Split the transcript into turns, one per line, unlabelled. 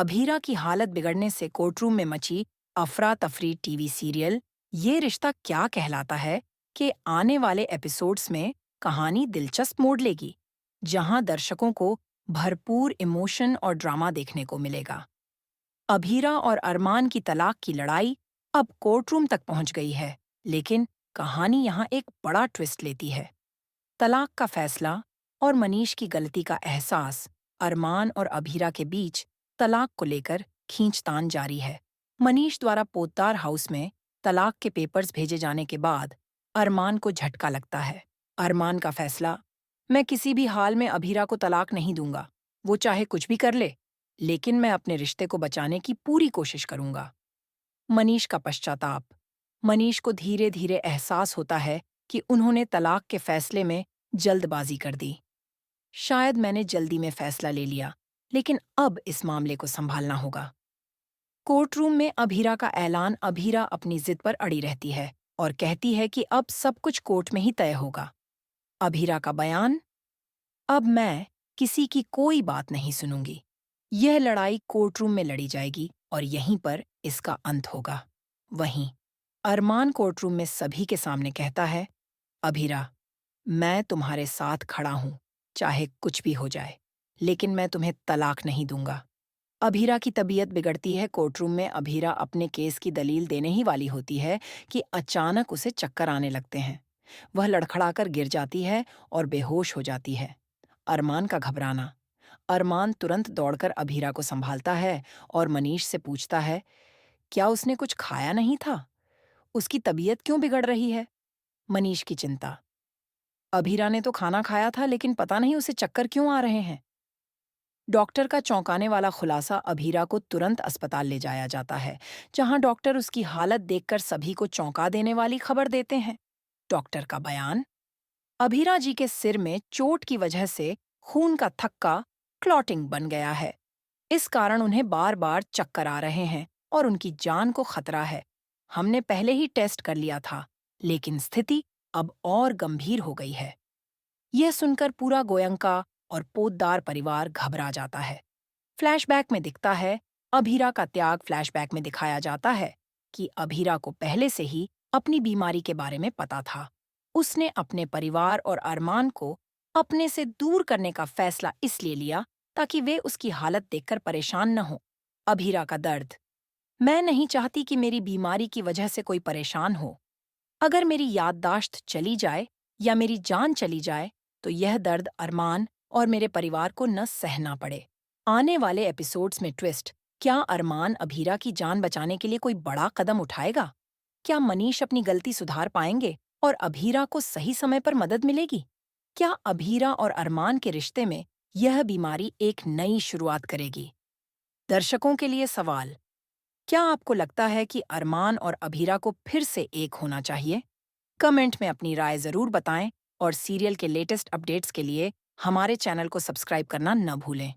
अभीरा की हालत बिगड़ने से कोर्टरूम में मची अफरा तफरी टीवी सीरियल ये रिश्ता क्या कहलाता है कि आने वाले एपिसोड्स में कहानी दिलचस्प मोड़ लेगी, जहां दर्शकों को भरपूर इमोशन और ड्रामा देखने को मिलेगा। अभीरा और अरमान की तलाक की लड़ाई अब कोर्टरूम तक पहुंच गई है, लेकिन कहानी यहां एक बड़ा ट्विस्ट लेती है। तलाक का फैसला और मनीष की गलती का एहसास, अरमान और अभीरा के बीच तलाक को लेकर खींचतान जारी है। मनीष द्वारा पोद्दार हाउस में तलाक के पेपर्स भेजे जाने के बाद अरमान को झटका लगता है। अरमान का फैसला, मैं किसी भी हाल में अभीरा को तलाक नहीं दूंगा, वो चाहे कुछ भी कर ले, लेकिन मैं अपने रिश्ते को बचाने की पूरी कोशिश करूंगा। मनीष का पश्चाताप, मनीष को धीरे धीरे एहसास होता है कि उन्होंने तलाक के फैसले में जल्दबाजी कर दी। शायद मैंने जल्दी में फैसला ले लिया, लेकिन अब इस मामले को संभालना होगा। कोर्टरूम में अभीरा का ऐलान, अभीरा अपनी जिद पर अड़ी रहती है और कहती है कि अब सब कुछ कोर्ट में ही तय होगा। अभीरा का बयान, अब मैं किसी की कोई बात नहीं सुनूंगी। यह लड़ाई कोर्टरूम में लड़ी जाएगी और यहीं पर इसका अंत होगा। वहीं अरमान कोर्टरूम में सभी के सामने कहता है, अभीरा, मैं तुम्हारे साथ खड़ा हूं, चाहे कुछ भी हो जाए, लेकिन मैं तुम्हें तलाक नहीं दूंगा। अभीरा की तबीयत बिगड़ती है। कोर्टरूम में अभीरा अपने केस की दलील देने ही वाली होती है कि अचानक उसे चक्कर आने लगते हैं। वह लड़खड़ाकर गिर जाती है और बेहोश हो जाती है। अरमान का घबराना, अरमान तुरंत दौड़कर अभीरा को संभालता है और मनीष से पूछता है, क्या उसने कुछ खाया नहीं था? उसकी तबीयत क्यों बिगड़ रही है? मनीष की चिंता, अभीरा ने तो खाना खाया था, लेकिन पता नहीं उसे चक्कर क्यों आ रहे हैं। डॉक्टर का चौंकाने वाला खुलासा, अभीरा को तुरंत अस्पताल ले जाया जाता है, जहां डॉक्टर उसकी हालत देखकर सभी को चौंका देने वाली खबर देते हैं। डॉक्टर का बयान, अभीरा जी के सिर में चोट की वजह से खून का थक्का, क्लॉटिंग बन गया है। इस कारण उन्हें बार बार चक्कर आ रहे हैं और उनकी जान को खतरा है। हमने पहले ही टेस्ट कर लिया था, लेकिन स्थिति अब और गंभीर हो गई है। यह सुनकर पूरा गोयंका और पोद्दार परिवार घबरा जाता है। फ्लैशबैक में दिखता है, अभीरा का त्याग फ्लैशबैक में दिखाया जाता है कि अभीरा को पहले से ही अपनी बीमारी के बारे में पता था। उसने अपने परिवार और अरमान को अपने से दूर करने का फैसला इसलिए लिया ताकि वे उसकी हालत देखकर परेशान न हो। अभीरा का दर्द, मैं नहीं चाहती कि मेरी बीमारी की वजह से कोई परेशान हो। अगर मेरी याददाश्त चली जाए या मेरी जान चली जाए, तो यह दर्द अरमान और मेरे परिवार को न सहना पड़े। आने वाले एपिसोड्स में ट्विस्ट, क्या अरमान अभीरा की जान बचाने के लिए कोई बड़ा कदम उठाएगा? क्या मनीष अपनी गलती सुधार पाएंगे और अभीरा को सही समय पर मदद मिलेगी? क्या अभीरा और अरमान के रिश्ते में यह बीमारी एक नई शुरुआत करेगी? दर्शकों के लिए सवाल, क्या आपको लगता है कि अरमान और अभीरा को फिर से एक होना चाहिए? कमेंट में अपनी राय जरूर बताएं और सीरियल के लेटेस्ट अपडेट्स के लिए हमारे चैनल को सब्सक्राइब करना न भूलें।